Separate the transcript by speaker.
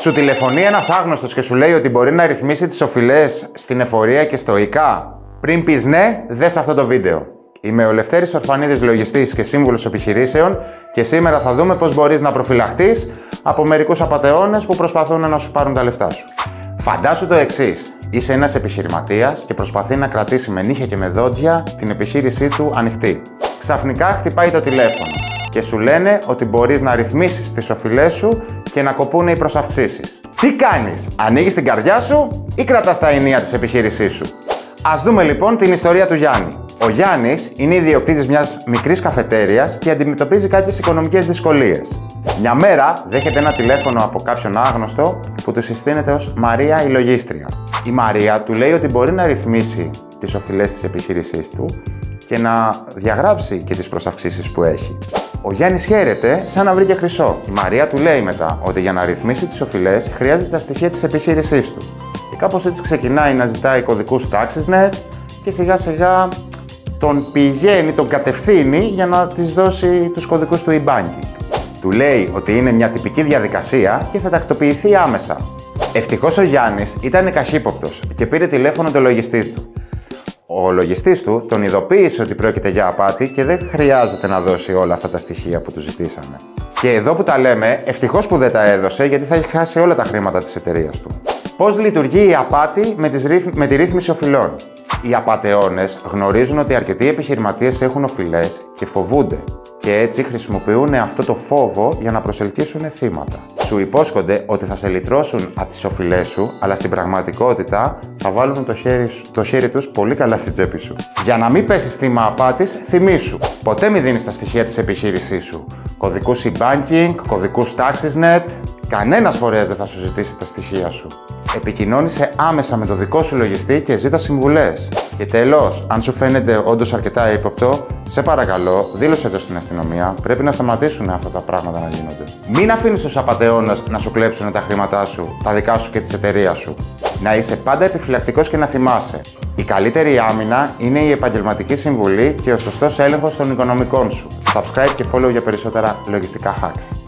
Speaker 1: Σου τηλεφωνεί ένας άγνωστος και σου λέει ότι μπορεί να ρυθμίσει τις οφειλές στην εφορία και στο ΙΚΑ. Πριν πεις ναι, δες αυτό το βίντεο. Είμαι ο Λευτέρης Ορφανίδης, λογιστής και σύμβουλος επιχειρήσεων και σήμερα θα δούμε πώς μπορείς να προφυλαχτείς από μερικούς απατεώνες που προσπαθούν να σου πάρουν τα λεφτά σου. Φαντάσου το εξής. Είσαι ένας επιχειρηματίας και προσπαθεί να κρατήσει με νύχια και με δόντια την επιχείρησή του ανοιχτή. Ξαφνικά χτυπάει το τηλέφωνο και σου λένε ότι μπορείς να ρυθμίσεις τις οφειλές σου και να κοπούν οι προσαυξήσεις. Τι κάνεις, ανοίγεις την καρδιά σου ή κρατάς τα ενία της επιχείρησής σου? Ας δούμε λοιπόν την ιστορία του Γιάννη. Ο Γιάννης είναι ιδιοκτήτης μιας μικρής καφετέριας και αντιμετωπίζει κάποιες οικονομικές δυσκολίες. Μια μέρα δέχεται ένα τηλέφωνο από κάποιον άγνωστο που του συστήνεται ως Μαρία η λογίστρια. Η Μαρία του λέει ότι μπορεί να ρυθμίσει τις οφειλές της επιχείρησής του και να διαγράψει και τις προσαυξήσεις που έχει. Ο Γιάννης χαίρεται σαν να βρήκε χρυσό. Η Μαρία του λέει μετά ότι για να ρυθμίσει τις οφειλές χρειάζεται τα στοιχεία της επιχείρησής του. Και κάπως έτσι ξεκινάει να ζητάει κωδικούς TaxisNet και σιγά σιγά τον πηγαίνει, τον κατευθύνει για να της δώσει τους κωδικούς του e-banking. Του λέει ότι είναι μια τυπική διαδικασία και θα τακτοποιηθεί άμεσα. Ευτυχώς ο Γιάννης ήταν καχύποπτος και πήρε τηλέφωνο τον λογιστή του. Ο λογιστής του τον ειδοποίησε ότι πρόκειται για απάτη και δεν χρειάζεται να δώσει όλα αυτά τα στοιχεία που του ζητήσαμε. Και εδώ που τα λέμε, ευτυχώς που δεν τα έδωσε γιατί θα έχει χάσει όλα τα χρήματα της εταιρείας του. Πώς λειτουργεί η απάτη με τη ρύθμιση οφειλών? Οι απατεώνες γνωρίζουν ότι αρκετοί επιχειρηματίες έχουν οφειλές και φοβούνται. Και έτσι χρησιμοποιούν αυτό το φόβο για να προσελκύσουν θύματα. Σου υπόσχονται ότι θα σε λυτρώσουν από τις οφειλές σου, αλλά στην πραγματικότητα θα βάλουν το χέρι τους πολύ καλά στην τσέπη σου. Για να μην πέσεις θύμα απάτης, θυμήσου. Ποτέ μην δίνεις τα στοιχεία της επιχείρησής σου. Κωδικούς e-banking, κωδικούς TaxisNet. Κανένας φορέας δεν θα σου ζητήσει τα στοιχεία σου. Επικοινώνησε άμεσα με το δικό σου λογιστή και ζήτα συμβουλές. Και τέλος, αν σου φαίνεται όντως αρκετά ύποπτο, σε παρακαλώ, δήλωσέ το στην αστυνομία. Πρέπει να σταματήσουν αυτά τα πράγματα να γίνονται. Μην αφήνεις τους απατεώνες να σου κλέψουν τα χρήματά σου, τα δικά σου και της εταιρείας σου. Να είσαι πάντα επιφυλακτικός και να θυμάσαι. Η καλύτερη άμυνα είναι η επαγγελματική συμβουλή και ο σωστός έλεγχος των οικονομικών σου. Subscribe και follow για περισσότερα λογιστικά hacks.